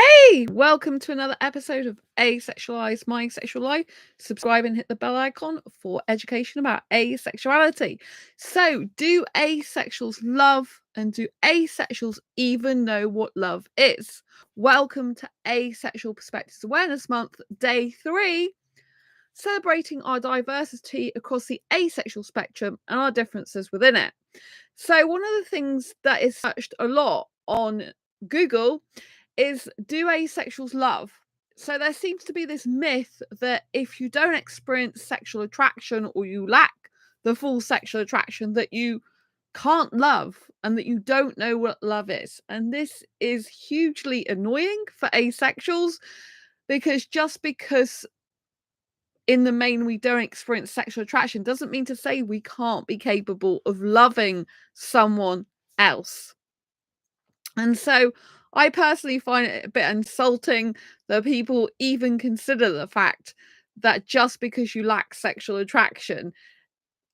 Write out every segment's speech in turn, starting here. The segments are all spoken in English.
Hey, welcome to another episode of Asexualise, My Sexual Life. Subscribe and hit the bell icon for education about asexuality. So, do asexuals love and do asexuals even know what love is? Welcome to Asexual Perspectives Awareness Month, Day 3, celebrating our diversity across the asexual spectrum and our differences within it. So, one of the things that is searched a lot on Google is, do asexuals love? So there seems to be this myth that if you don't experience sexual attraction or you lack the full sexual attraction, that you can't love and that you don't know what love is. And this is hugely annoying for asexuals, because just because in the main we don't experience sexual attraction doesn't mean to say we can't be capable of loving someone else. And so I personally find it a bit insulting that people even consider the fact that just because you lack sexual attraction,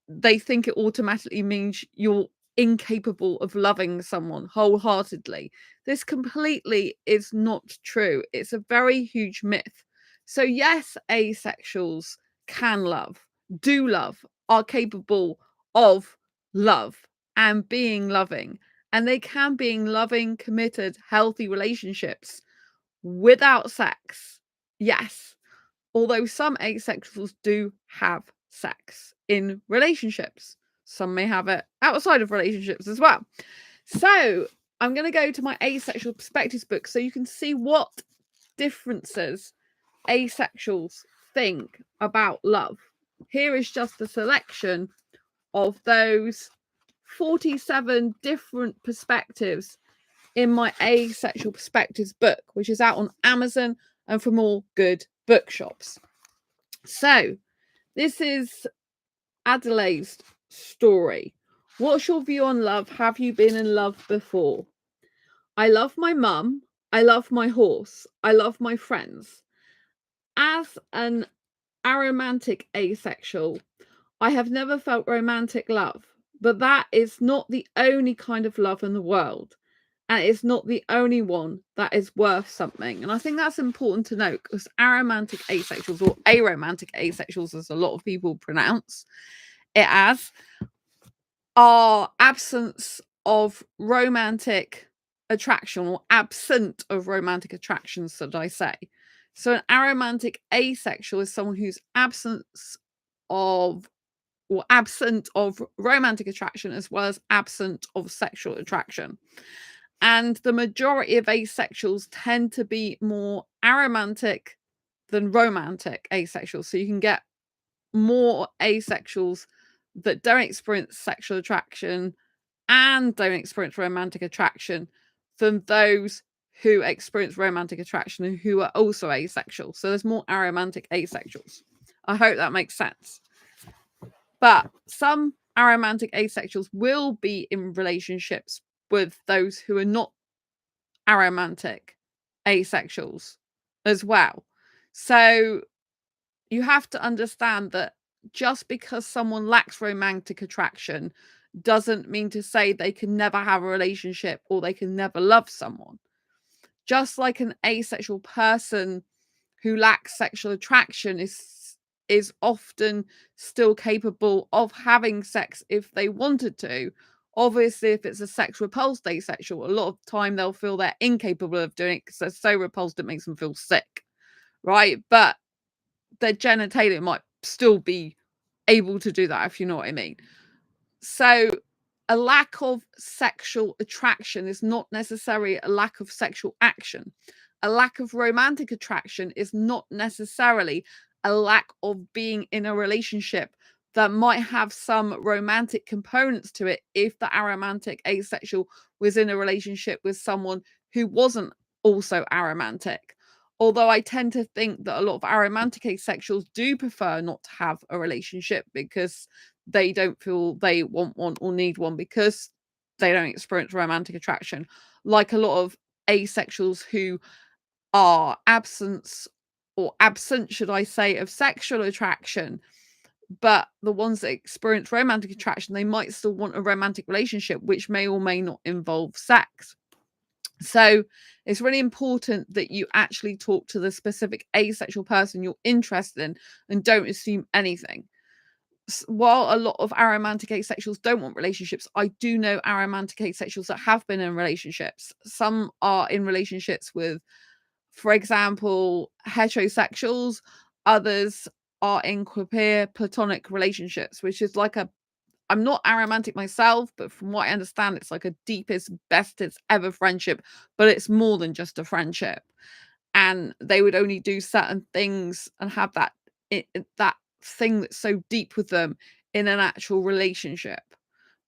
they think it automatically means you're incapable of loving someone wholeheartedly. This completely is not true. It's a very huge myth. So, yes, asexuals can love, do love, are capable of love and being loving. And they can be in loving, committed, healthy relationships without sex. Yes. Although some asexuals do have sex in relationships. Some may have it outside of relationships as well. So I'm going to go to my Asexual Perspectives book so you can see what differences asexuals think about love. Here is just a selection of those 47 different perspectives in my Asexual Perspectives book, which is out on Amazon and from all good bookshops. So, this is Adelaide's story. What's your view on love? Have you been in love before? I love my mum. I love my horse. I love my friends. As an aromantic asexual, I have never felt romantic love, but that is not the only kind of love in the world. And it's not the only one that is worth something. And I think that's important to note, because aromantic asexuals, or aromantic asexuals, as a lot of people pronounce it as, are absence of romantic attraction, or absent of romantic attraction, should I say. So an aromantic asexual is someone who's absent of romantic attraction, as well as absent of sexual attraction. And the majority of asexuals tend to be more aromantic than romantic asexuals. So you can get more asexuals that don't experience sexual attraction and don't experience romantic attraction than those who experience romantic attraction and who are also asexual. So there's more aromantic asexuals. I hope that makes sense. But some aromantic asexuals will be in relationships with those who are not aromantic asexuals as well. So you have to understand that just because someone lacks romantic attraction doesn't mean to say they can never have a relationship or they can never love someone. Just like an asexual person who lacks sexual attraction is often still capable of having sex if they wanted to. Obviously, if it's a sex repulsed asexual, a lot of the time they'll feel they're incapable of doing it because they're so repulsed it makes them feel sick, right? But their genitalia might still be able to do that, if you know what I mean. So a lack of sexual attraction is not necessarily a lack of sexual action. A lack of romantic attraction is not necessarily a lack of being in a relationship that might have some romantic components to it if the aromantic asexual was in a relationship with someone who wasn't also aromantic. Although I tend to think that a lot of aromantic asexuals do prefer not to have a relationship because they don't feel they want one or need one, because they don't experience romantic attraction, like a lot of asexuals who are absent, should I say, of sexual attraction. But the ones that experience romantic attraction, they might still want a romantic relationship, which may or may not involve sex. So it's really important that you actually talk to the specific asexual person you're interested in and don't assume anything. While a lot of aromantic asexuals don't want relationships, I do know aromantic asexuals that have been in relationships. Some are in relationships with, for example, heterosexuals. Others are in queer platonic relationships, which is like a, I'm not aromantic myself, but from what I understand, it's like a deepest, bestest ever friendship, but it's more than just a friendship. And they would only do certain things and have that that thing that's so deep with them in an actual relationship,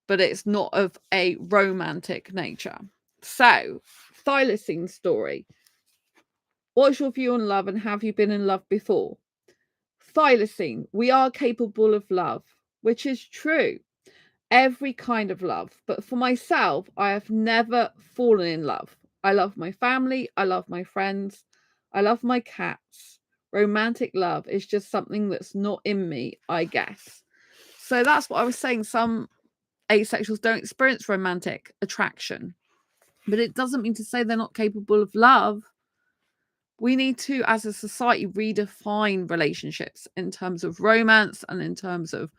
but it's not of a romantic nature. So, Thylacine story. What's your view on love, and have you been in love before? Thylacine, we are capable of love, which is true. Every kind of love. But for myself, I have never fallen in love. I love my family. I love my friends. I love my cats. Romantic love is just something that's not in me, I guess. So that's what I was saying. Some asexuals don't experience romantic attraction, but it doesn't mean to say they're not capable of love. We need to, as a society, redefine relationships in terms of romance and in terms of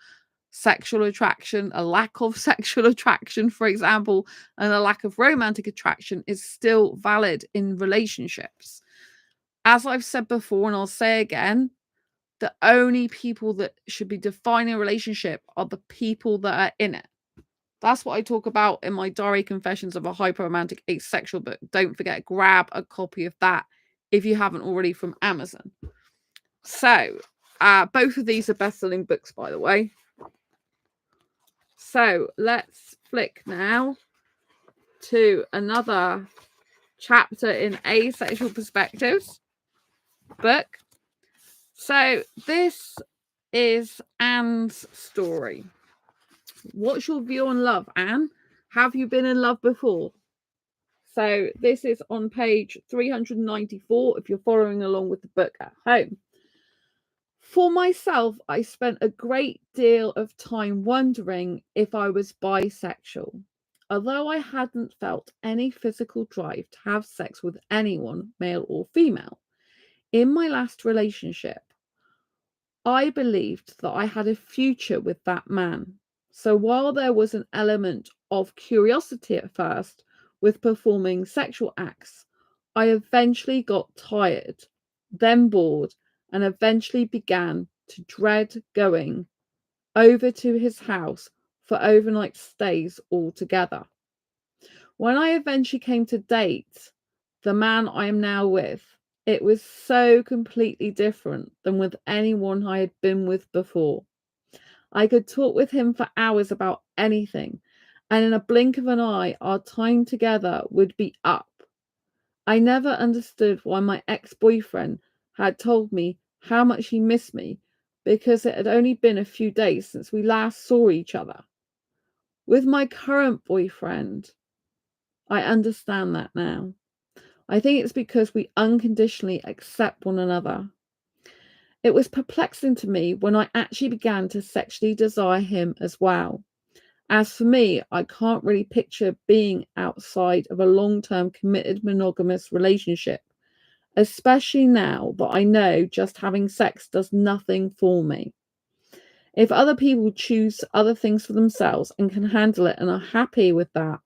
sexual attraction. A lack of sexual attraction, for example, and a lack of romantic attraction is still valid in relationships. As I've said before, and I'll say again, the only people that should be defining a relationship are the people that are in it. That's what I talk about in my Diary Confessions of a Hyperromantic Asexual book. Don't forget, grab a copy of that if you haven't already from Amazon. So, both of these are best-selling books, by the way. So let's flick now to another chapter in Asexual Perspectives book. So this is Anne's story. What's your view on love, Anne? Have you been in love before? So this is on page 394 if you're following along with the book at home. For myself, I spent a great deal of time wondering if I was bisexual. Although I hadn't felt any physical drive to have sex with anyone, male or female, in my last relationship, I believed that I had a future with that man. So while there was an element of curiosity at first with performing sexual acts, I eventually got tired, then bored, and eventually began to dread going over to his house for overnight stays altogether. When I eventually came to date the man I am now with, it was so completely different than with anyone I had been with before. I could talk with him for hours about anything, and in a blink of an eye, our time together would be up. I never understood why my ex-boyfriend had told me how much he missed me, because it had only been a few days since we last saw each other. With my current boyfriend, I understand that now. I think it's because we unconditionally accept one another. It was perplexing to me when I actually began to sexually desire him as well. As for me, I can't really picture being outside of a long-term committed monogamous relationship, especially now that I know just having sex does nothing for me. If other people choose other things for themselves and can handle it and are happy with that,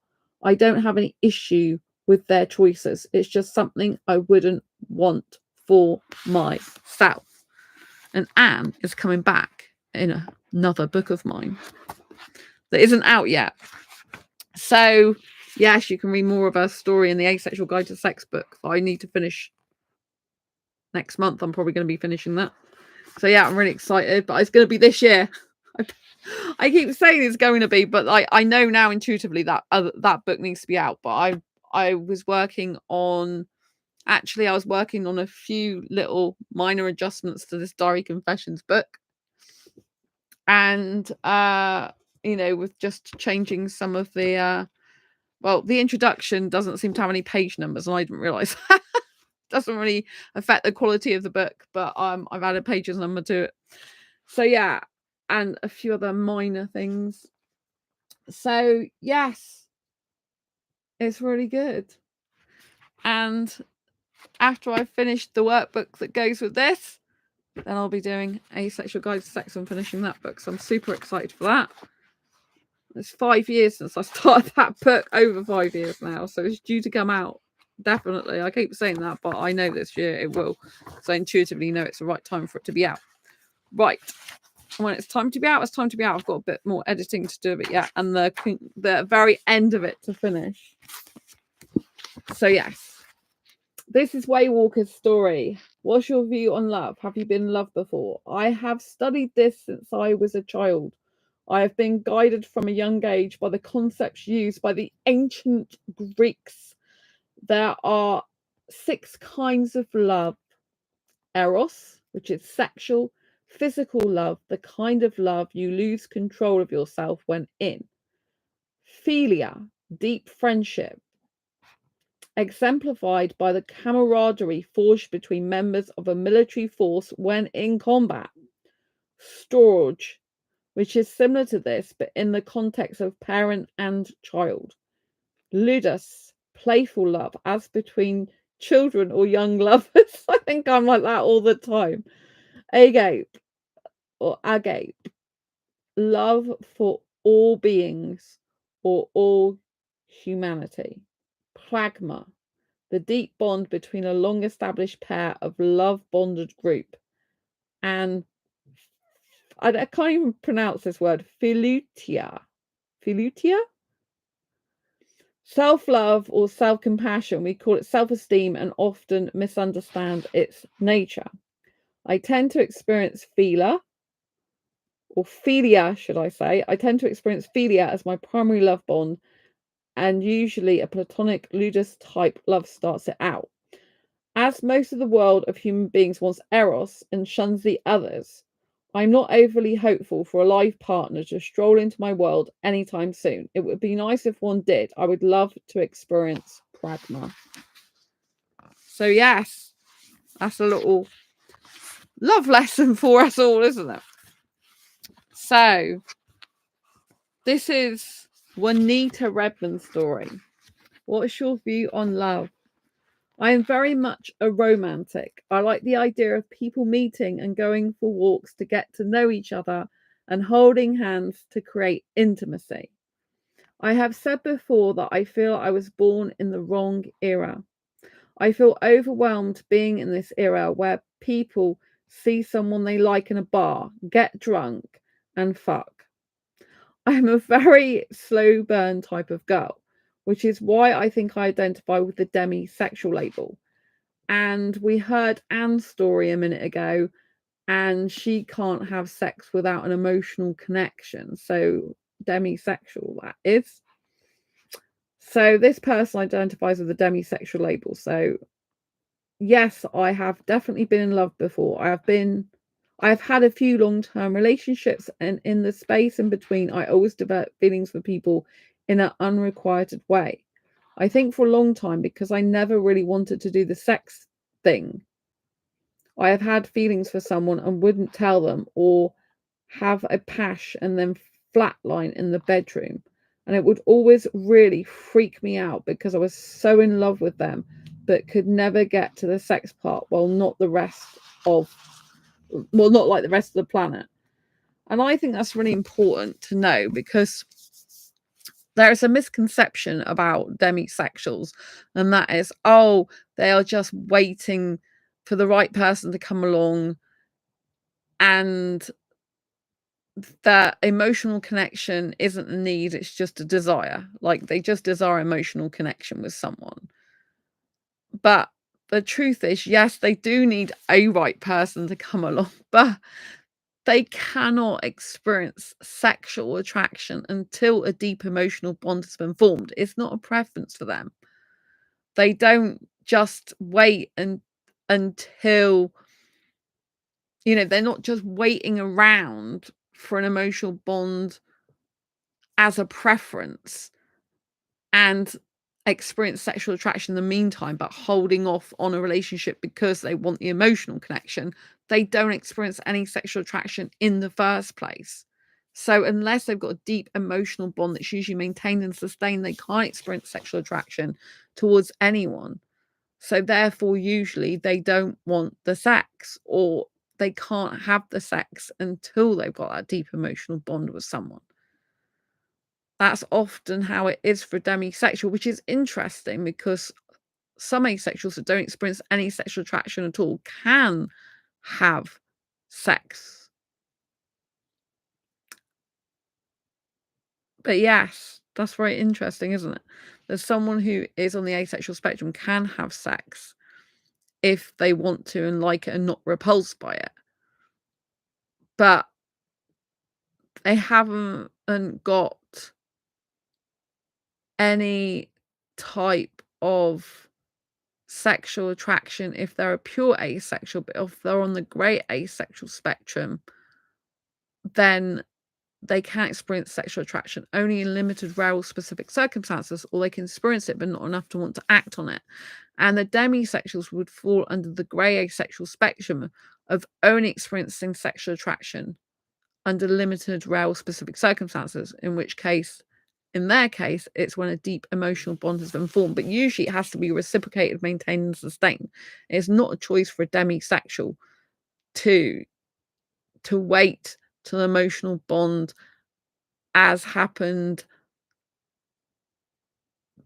I don't have any issue with their choices. It's just something I wouldn't want for myself. And Anne is coming back in another book of mine that isn't out yet. So, yes, you can read more of her story in the Asexual Guide to Sex book that I need to finish next month. I'm probably going to be finishing that. So, yeah, I'm really excited, but it's going to be this year. I keep saying it's going to be, but I know now intuitively that that book needs to be out. But I was working on, actually, I was working on a few little minor adjustments to this Diary Confessions book. And, you know, with just changing some of the, well, the introduction doesn't seem to have any page numbers, and I didn't realise that. Doesn't really affect the quality of the book, but I've added pages number to it. So yeah, and a few other minor things. So yes, it's really good. And after I've finished the workbook that goes with this, then I'll be doing Asexual Guide to Sex and finishing that book. So I'm super excited for that. It's 5 years since I started that book, over 5 years now. So it's due to come out. Definitely. I keep saying that, but I know this year it will. So I intuitively know it's the right time for it to be out. Right. When it's time to be out, it's time to be out. I've got a bit more editing to do of it yet. And the very end of it to finish. So yes. This is Waywalker's story. What's your view on love? Have you been in love before? I have studied this since I was a child. I have been guided from a young age by the concepts used by the ancient Greeks. There are 6 kinds of love. Eros, which is sexual, physical love, the kind of love you lose control of yourself when in. Philia, deep friendship, exemplified by the camaraderie forged between members of a military force when in combat. Storge, which is similar to this, but in the context of parent and child. Ludus, playful love, as between children or young lovers. I think I'm like that all the time. Agape, or agape, love for all beings or all humanity. Pragma, the deep bond between a long-established pair of love-bonded group. And I can't even pronounce this word. Philutia. Philutia? Self-love or self-compassion. We call it self-esteem and often misunderstand its nature. I tend to experience philia, or philia, should I say. I tend to experience philia as my primary love bond, and usually a platonic ludus type love starts it out. As most of the world of human beings wants eros and shuns the others, I'm not overly hopeful for a life partner to stroll into my world anytime soon. It would be nice if one did. I would love to experience pragma. So yes, that's a little love lesson for us all, isn't it? So this is Juanita Redmond's story. What's your view on love? I am very much a romantic. I like the idea of people meeting and going for walks to get to know each other and holding hands to create intimacy. I have said before that I feel I was born in the wrong era. I feel overwhelmed being in this era where people see someone they like in a bar, get drunk, and fuck. I'm a very slow burn type of girl, which is why I think I identify with the demisexual label. And we heard Anne's story a minute ago, and she can't have sex without an emotional connection. So demisexual, that is. So this person identifies with the demisexual label. So yes, I have definitely been in love before. I've had a few long-term relationships, and in the space in between, I always develop feelings for people in an unrequited way. I think for a long time, because I never really wanted to do the sex thing, I have had feelings for someone and wouldn't tell them, or have a pash and then flatline in the bedroom. And it would always really freak me out because I was so in love with them, but could never get to the sex part. Well, not like the rest of the planet. And I think that's really important to know, because there is a misconception about demisexuals, and that is, oh, they are just waiting for the right person to come along, and that emotional connection isn't a need, it's just a desire. Like, they just desire emotional connection with someone. But the truth is, yes, they do need a right person to come along, but they cannot experience sexual attraction until a deep emotional bond has been formed. It's not a preference for them. They don't just wait until, they're not just waiting around for an emotional bond as a preference and experience sexual attraction in the meantime, but holding off on a relationship because they want the emotional connection. They don't experience any sexual attraction in the first place. So unless they've got a deep emotional bond that's usually maintained and sustained, they can't experience sexual attraction towards anyone. So therefore, usually they don't want the sex, or they can't have the sex until they've got that deep emotional bond with someone. That's often how it is for demisexual, which is interesting because some asexuals that don't experience any sexual attraction at all can have sex. But yes, that's very interesting, isn't it? There's someone who is on the asexual spectrum can have sex if they want to and like it and not repulsed by it. But they haven't got any type of sexual attraction if they're a pure asexual. But if they're on the grey asexual spectrum, then they can experience sexual attraction only in limited, rare, or specific circumstances, or they can experience it but not enough to want to act on it. And the demisexuals would fall under the grey asexual spectrum of only experiencing sexual attraction under limited, rare, or specific circumstances, in which case, in their case, it's when a deep emotional bond has been formed. But usually it has to be reciprocated, maintained, and sustained. It's not a choice for a demisexual to wait till an emotional bond as happened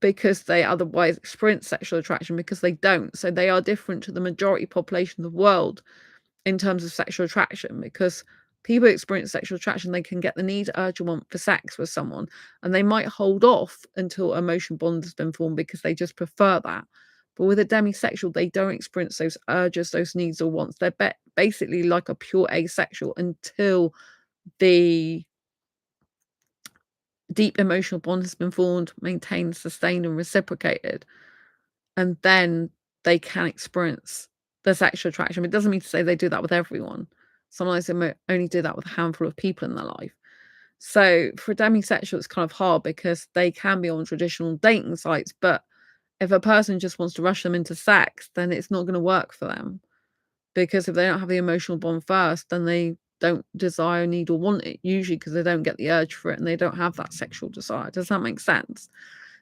because they otherwise experience sexual attraction, because they don't. So they are different to the majority population of the world in terms of sexual attraction, because people experience sexual attraction, they can get the need, urge, or want for sex with someone, and they might hold off until emotion bond has been formed because they just prefer that. But with a demisexual, they don't experience those urges, those needs, or wants. They're basically like a pure asexual until the deep emotional bond has been formed, maintained, sustained, and reciprocated, and then they can experience the sexual attraction. It doesn't mean to say they do that with everyone. Sometimes they might only do that with a handful of people in their life. So for demisexual, it's kind of hard because they can be on traditional dating sites, but if a person just wants to rush them into sex, then it's not going to work for them, because if they don't have the emotional bond first, then they don't desire, need, or want it, usually because they don't get the urge for it and they don't have that sexual desire. Does that make sense?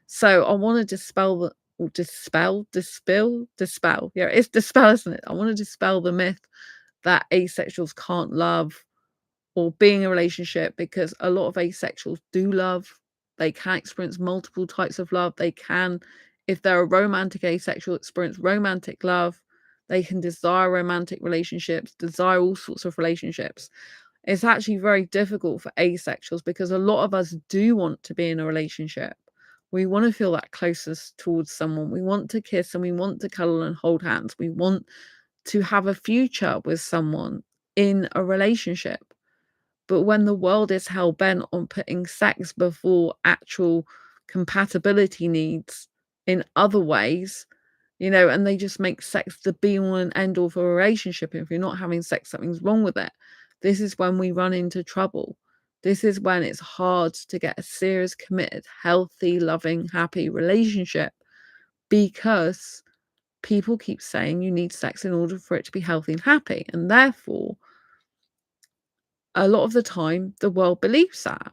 So I want to dispel the dispel. Yeah, it's dispel, isn't it? I want to dispel the myth that asexuals can't love or be in a relationship, because a lot of asexuals do love. They can experience multiple types of love. They can, if they're a romantic asexual, experience romantic love. They can desire romantic relationships, desire all sorts of relationships. It's actually very difficult for asexuals because a lot of us do want to be in a relationship. We want to feel that closeness towards someone. We want to kiss and we want to cuddle and hold hands. We want to have a future with someone in a relationship. But when the world is hell-bent on putting sex before actual compatibility needs in other ways, and they just make sex the be-all and end-all for a relationship. If you're not having sex, something's wrong with it. This is when we run into trouble. This is when it's hard to get a serious, committed, healthy, loving, happy relationship, because people keep saying you need sex in order for it to be healthy and happy. And therefore, a lot of the time, the world believes that.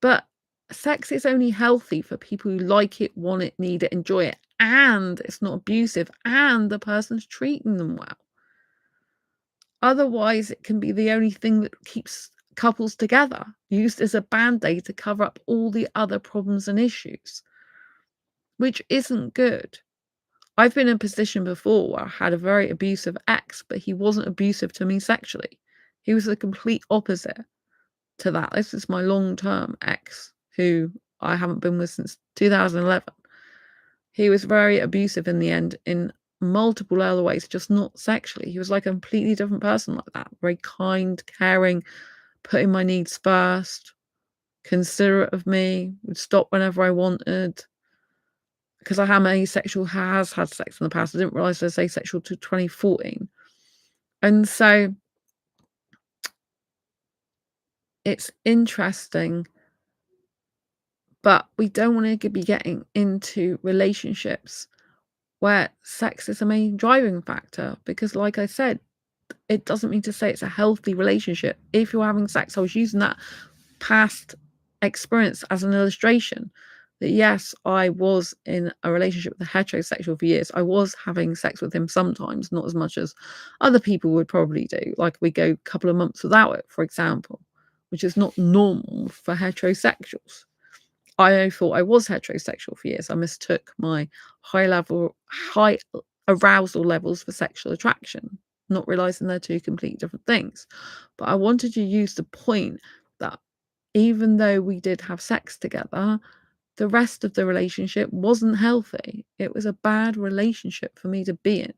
But sex is only healthy for people who like it, want it, need it, enjoy it, and it's not abusive, and the person's treating them well. Otherwise, it can be the only thing that keeps couples together, used as a band-aid to cover up all the other problems and issues, which isn't good. I've been in a position before where I had a very abusive ex, but he wasn't abusive to me sexually. He was the complete opposite to that. This is my long-term ex, who I haven't been with since 2011. He was very abusive in the end in multiple other ways, just not sexually. He was like a completely different person like that. Very kind, caring, putting my needs first, considerate of me, would stop whenever I wanted. Because I am asexual, has had sex in the past. I didn't realise I was asexual till 2014. And so it's interesting, but we don't want to be getting into relationships where sex is a main driving factor, because like I said, it doesn't mean to say it's a healthy relationship. If you're having sex, I was using that past experience as an illustration. that yes, I was in a relationship with a heterosexual for years. I was having sex with him sometimes, not as much as other people would probably do. Like we go a couple of months without it, for example, which is not normal for heterosexuals. I thought I was heterosexual for years. I mistook my high arousal levels for sexual attraction, not realizing they're two completely different things. But I wanted to use the point that even though we did have sex together, the rest of the relationship wasn't healthy. It was a bad relationship for me to be in.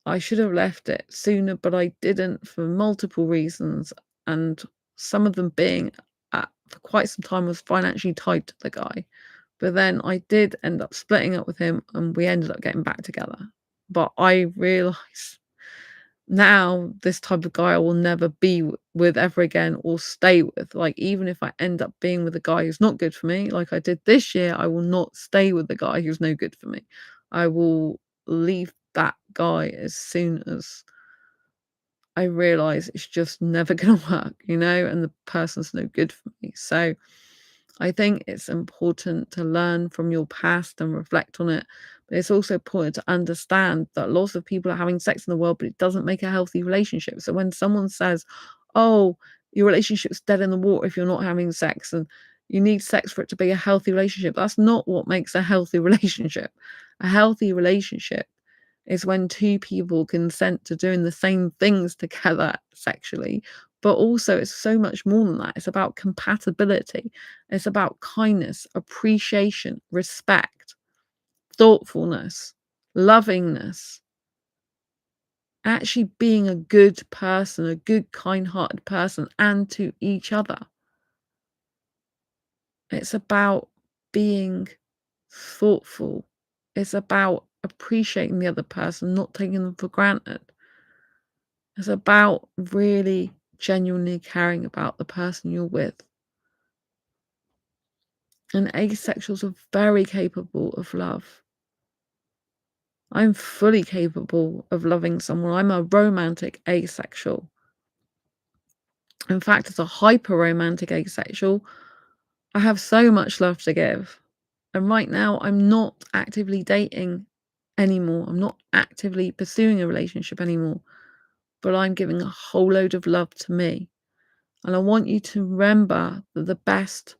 I should have left it sooner, but I didn't for multiple reasons. And some of them being for quite some time I was financially tied to the guy. But then I did end up splitting up with him and we ended up getting back together. But I realised now this type of guy I will never be with ever again or stay with. Like, even if I end up being with a guy who's not good for me, like I did this year, I will not stay with the guy who's no good for me. I will leave that guy as soon as I realize it's just never going to work, and the person's no good for me. So I think it's important to learn from your past and reflect on it. But it's also important to understand that lots of people are having sex in the world, but it doesn't make a healthy relationship. So when someone says, oh, your relationship's dead in the water if you're not having sex and you need sex for it to be a healthy relationship, that's not what makes a healthy relationship. A healthy relationship is when two people consent to doing the same things together sexually, but also it's so much more than that. It's about compatibility. It's about kindness, appreciation, respect, thoughtfulness, lovingness, actually being a good person, a good, kind-hearted person, and to each other. It's about being thoughtful. It's about appreciating the other person, not taking them for granted. It's about really genuinely caring about the person you're with. And asexuals are very capable of love. I'm fully capable of loving someone. I'm a romantic asexual. In fact, as a hyper romantic asexual, I have so much love to give. And right now, I'm not actively dating anymore. I'm not actively pursuing a relationship anymore. But I'm giving a whole load of love to me. And I want you to remember that the best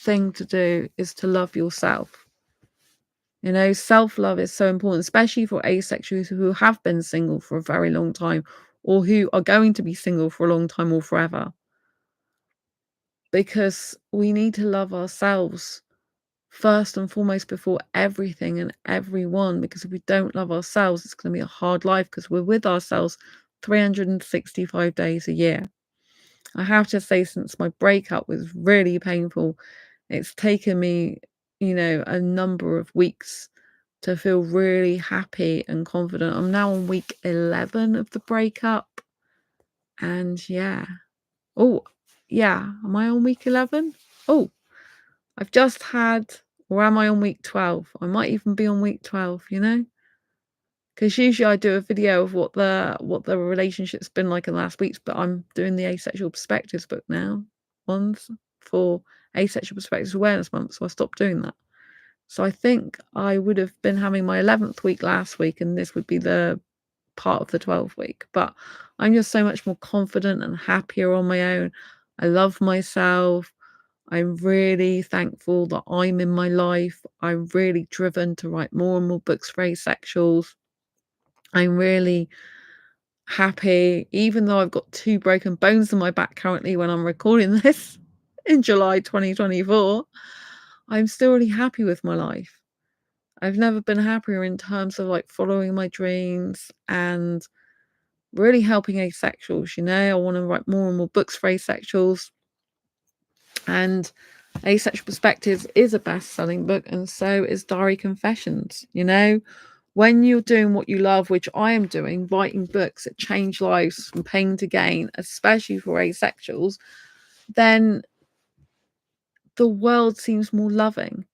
thing to do is to love yourself. Self-love is so important, especially for asexuals who have been single for a very long time or who are going to be single for a long time or forever. Because we need to love ourselves first and foremost before everything and everyone. Because if we don't love ourselves, it's going to be a hard life because we're with ourselves 365 days a year. I have to say, since my breakup was really painful, it's taken me, a number of weeks to feel really happy and confident. I'm now on week 11 of the breakup. And yeah. Oh, yeah. Am I on week 11? Oh, I've just had, or am I on week 12? I might even be on week 12, because usually I do a video of what the relationship's been like in the last weeks, but I'm doing the Asexual Perspectives book now, ones for Asexual Perspectives Awareness Month, so I stopped doing that. So I think I would have been having my 11th week last week, and this would be the part of the 12th week. But I'm just so much more confident and happier on my own. I love myself. I'm really thankful that I'm in my life. I'm really driven to write more and more books for asexuals. I'm really happy, even though I've got 2 broken bones in my back currently when I'm recording this in July 2024. I'm still really happy with my life. I've never been happier in terms of like following my dreams and really helping asexuals. I want to write more and more books for asexuals, and Asexual Perspectives is a best-selling book, and so is Diary Confessions. When you're doing what you love, which I am doing, writing books that change lives from pain to gain, especially for asexuals, then the world seems more loving.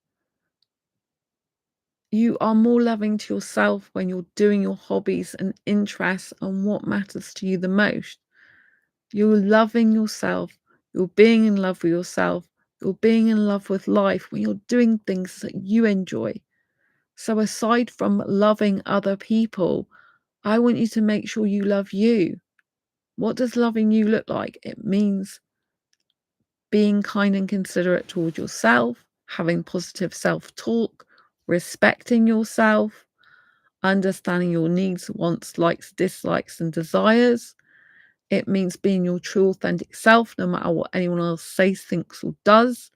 You are more loving to yourself when you're doing your hobbies and interests and what matters to you the most. You're loving yourself. You're being in love with yourself. You're being in love with life when you're doing things that you enjoy. So aside from loving other people, I want you to make sure you love you. What does loving you look like? It means being kind and considerate towards yourself, having positive self-talk, respecting yourself, understanding your needs, wants, likes, dislikes, and desires. It means being your true, authentic self, no matter what anyone else says, thinks, or does.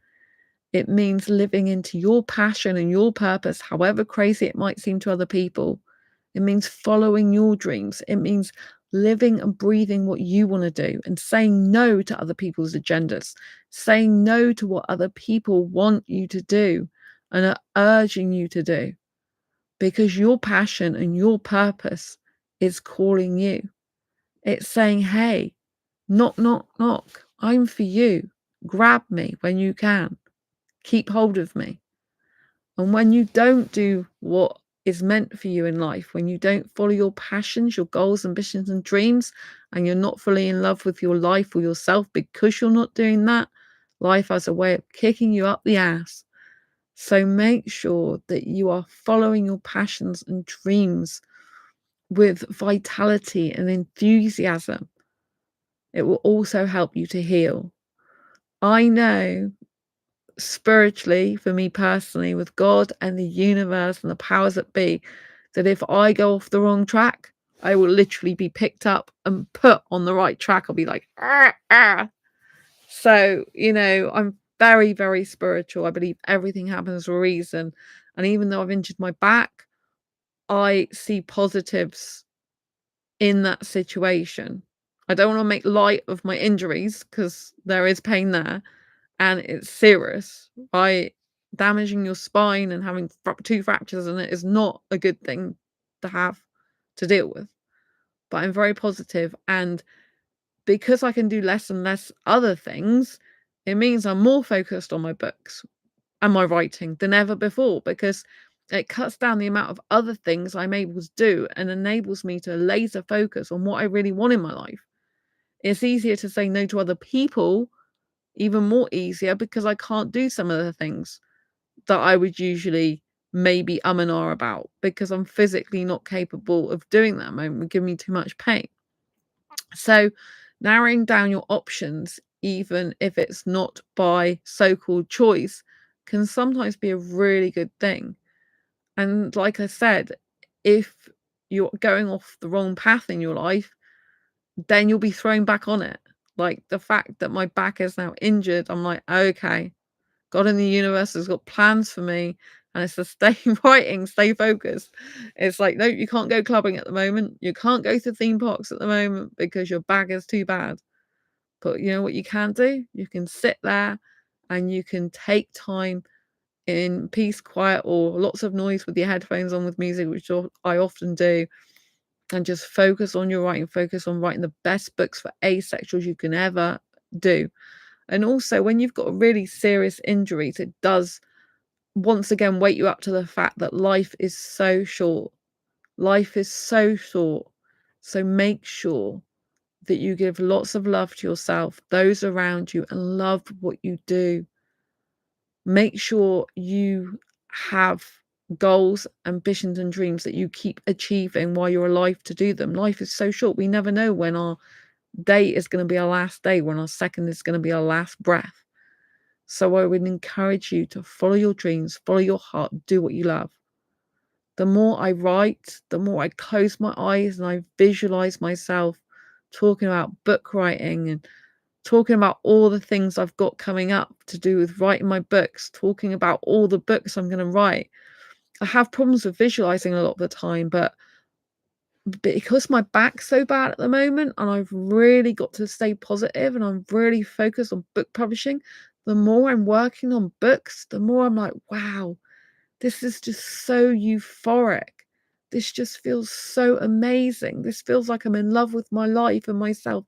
It means living into your passion and your purpose, however crazy it might seem to other people. It means following your dreams. It means living and breathing what you want to do and saying no to other people's agendas, saying no to what other people want you to do and are urging you to do, because your passion and your purpose is calling you. It's saying, hey, knock, knock, knock. I'm for you. Grab me when you can. Keep hold of me. And when you don't do what is meant for you in life, when you don't follow your passions, your goals, ambitions, and dreams, and you're not fully in love with your life or yourself because you're not doing that, life has a way of kicking you up the ass. So make sure that you are following your passions and dreams with vitality and enthusiasm. It will also help you to heal. I know spiritually, for me personally, with God and the universe and the powers that be, that if I go off the wrong track, I will literally be picked up and put on the right track. I'll be like, ah, ah. So, I'm very, very spiritual. I believe everything happens for a reason. And even though I've injured my back, I see positives in that situation. I don't want to make light of my injuries because there is pain there and it's serious, right? Damaging your spine and having 2 fractures in it is not a good thing to have to deal with. But I'm very positive, and because I can do less and less other things, it means I'm more focused on my books and my writing than ever before, because it cuts down the amount of other things I'm able to do and enables me to laser focus on what I really want in my life. It's easier to say no to other people, even more easier, because I can't do some of the things that I would usually maybe and ah about, because I'm physically not capable of doing that. It would give me too much pain. So narrowing down your options, even if it's not by so-called choice, can sometimes be a really good thing. And like I said, if you're going off the wrong path in your life, then you'll be thrown back on it. Like the fact that my back is now injured, I'm like, okay, God in the universe has got plans for me, and it's to stay writing, stay focused. It's like, no, you can't go clubbing at the moment. You can't go to theme parks at the moment because your back is too bad. But you know what you can do? You can sit there and you can take time in peace, quiet, or lots of noise with your headphones on with music, which I often do, and just focus on your writing, focus on writing the best books for asexuals you can ever do. And also, when you've got really serious injuries, it does once again wake you up to the fact that life is so short. Life is so short. So make sure that you give lots of love to yourself, those around you, and love what you do. Make sure you have goals, ambitions, and dreams that you keep achieving while you're alive to do them. Life is so short. We never know when our day is going to be our last day, when our second is going to be our last breath. So I would encourage you to follow your dreams, follow your heart, do what you love. The more I write, the more I close my eyes and I visualize myself talking about book writing and talking about all the things I've got coming up to do with writing my books, talking about all the books I'm going to write. I have problems with visualizing a lot of the time, but because my back's so bad at the moment and I've really got to stay positive and I'm really focused on book publishing, the more I'm working on books, the more I'm like, wow, this is just so euphoric. This just feels so amazing. This feels like I'm in love with my life and myself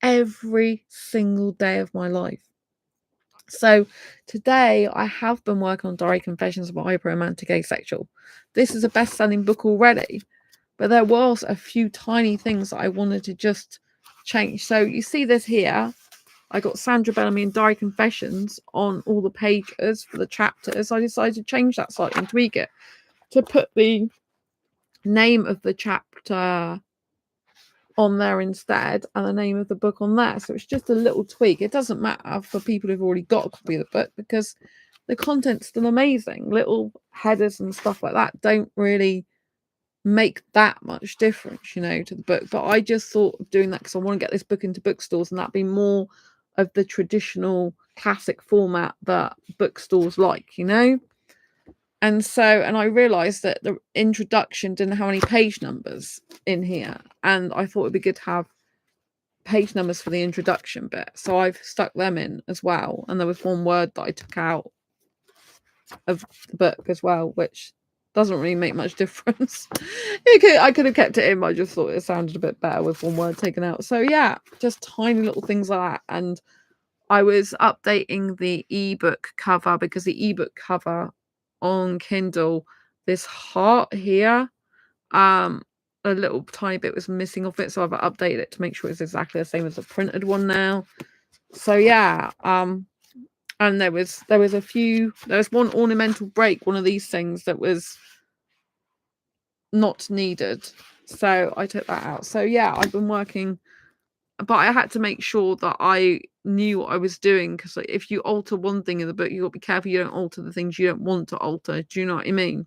every single day of my life. So today I have been working on Diary Confessions of a Hyperromantic Asexual. This is a best-selling book already, but there was a few tiny things that I wanted to just change. So you see this here. I got Sandra Bellamy and Diary Confessions on all the pages for the chapters. I decided to change that slightly and tweak it to put the name of the chapter on there instead and the name of the book on there. So it's just a little tweak. It doesn't matter for people who've already got a copy of the book because the content's still amazing. Little headers and stuff like that don't really make that much difference, you know, to the book. But I just thought of doing that because I want to get this book into bookstores, and that'd be more of the traditional classic format that bookstores like, you know. And I realized that the introduction didn't have any page numbers in here, and I thought it'd be good to have page numbers for the introduction bit, so I've stuck them in as well. And there was one word that I took out of the book as well, which doesn't really make much difference. I could have kept it in, but I just thought it sounded a bit better with one word taken out. So yeah, just tiny little things like that. And I was updating the ebook cover because the ebook cover on Kindle, this heart here, a little tiny bit was missing off it, so I've updated it to make sure it's exactly the same as the printed one now. So yeah, and there was one ornamental break, one of these things that was not needed, so I took that out. So yeah, I've been working, but I had to make sure that I knew what I was doing, because like, if you alter one thing in the book, you got to be careful you don't alter the things you don't want to alter. Do you know what I mean?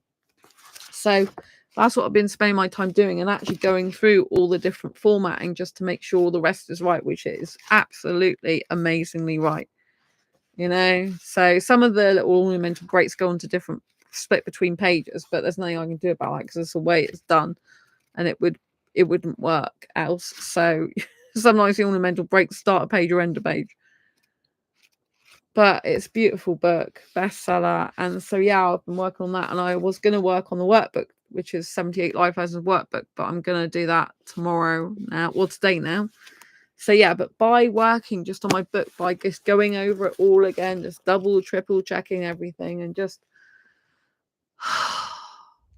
So that's what I've been spending my time doing, and actually going through all the different formatting just to make sure the rest is right, which is absolutely amazingly right, you know. So some of the little ornamental breaks go into different split between pages, but there's nothing I can do about that because it's the way it's done, and it wouldn't work else. So sometimes the ornamental breaks start a page or end a page. But it's a beautiful book, bestseller. And so yeah, I've been working on that, and I was going to work on the workbook, which is 78 Life Lessons workbook, but I'm going to do that tomorrow now, or today now. So yeah, but by working just on my book, by just going over it all again, just double, triple checking everything, and just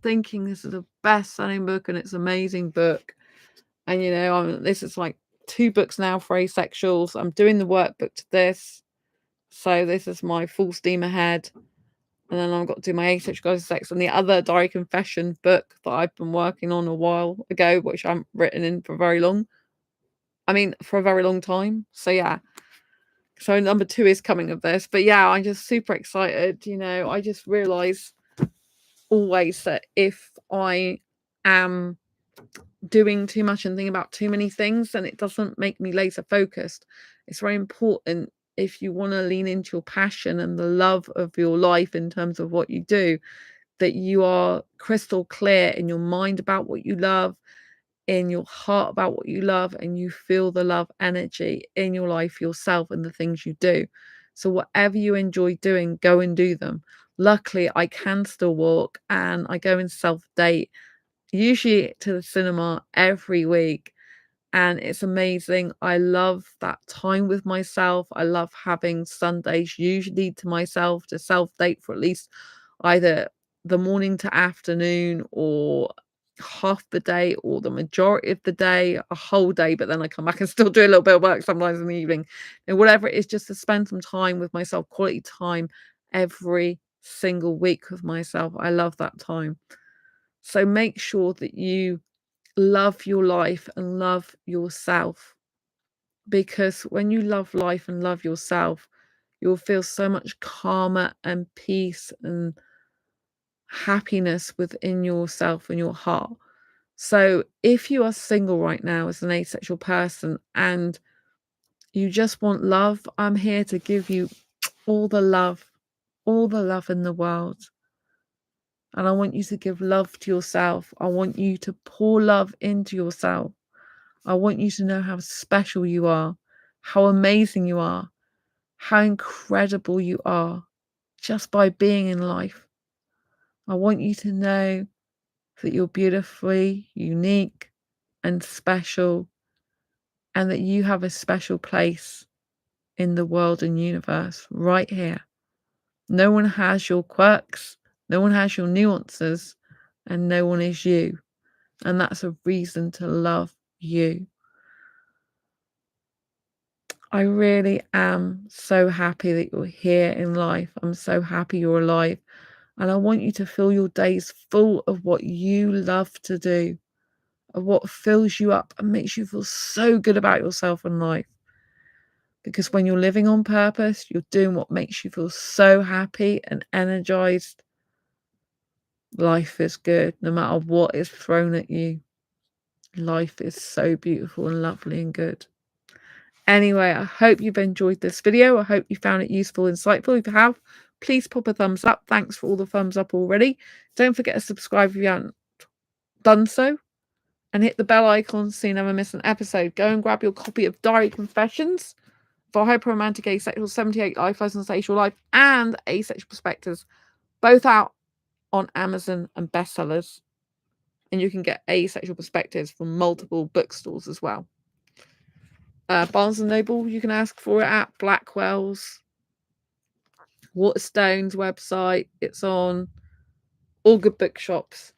thinking this is a best-selling book and it's an amazing book. And you know, this is like 2 books now for Asexuals. I'm doing the workbook to this. So this is my full steam ahead. And then I've got to do my Asexual Sex and the other Diary Confession book that I've been working on a while ago, which I haven't written in for very long. I mean, for a very long time. So yeah. So number 2 is coming of this. But yeah, I'm just super excited. You know, I just realise always that if I am doing too much and thinking about too many things, then it doesn't make me laser focused. It's very important, if you want to lean into your passion and the love of your life in terms of what you do, that you are crystal clear in your mind about what you love, in your heart about what you love, and you feel the love energy in your life yourself and the things you do. So whatever you enjoy doing, go and do them. Luckily, I can still walk, and I go and self-date, usually to the cinema every week, and it's amazing. I love that time with myself. I love having Sundays usually to myself to self-date for at least either the morning to afternoon, or half the day, or the majority of the day, a whole day, but then I come back and still do a little bit of work sometimes in the evening, and whatever it is, just to spend some time with myself, quality time every single week with myself. I love that time. So make sure that you love your life and love yourself, because when you love life and love yourself, you'll feel so much calmer and peace and happiness within yourself and your heart. So if you are single right now as an asexual person and you just want love, I'm here to give you all the love in the world. And I want you to give love to yourself. I want you to pour love into yourself. I want you to know how special you are, how amazing you are, how incredible you are just by being in life. I want you to know that you're beautifully unique and special, and that you have a special place in the world and universe right here. No one has your quirks, no one has your nuances, and no one is you. And that's a reason to love you. I really am so happy that you're here in life. I'm so happy you're alive. And I want you to fill your days full of what you love to do, of what fills you up and makes you feel so good about yourself and life. Because when you're living on purpose, you're doing what makes you feel so happy and energized. Life is good no matter what is thrown at you. Life is so beautiful and lovely and good. Anyway, I hope you've enjoyed this video. I hope you found it useful, insightful. If you have, please pop a thumbs up. Thanks for all the thumbs up already. Don't forget to subscribe if you haven't done so. And hit the bell icon so you never miss an episode. Go and grab your copy of Diary Confessions for Hyperromantic Asexual 78 Life Lessons Asexual Life and Asexual Perspectives. Both out on Amazon and bestsellers. And you can get Asexual Perspectives from multiple bookstores as well. Barnes & Noble, you can ask for it at Blackwell's, Waterstone's website. It's on all good bookshops.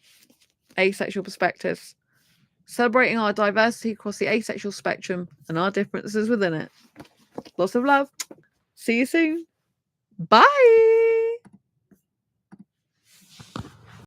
Asexual Perspectives. Celebrating our diversity across the asexual spectrum and our differences within it. Lots of love. See you soon. Bye.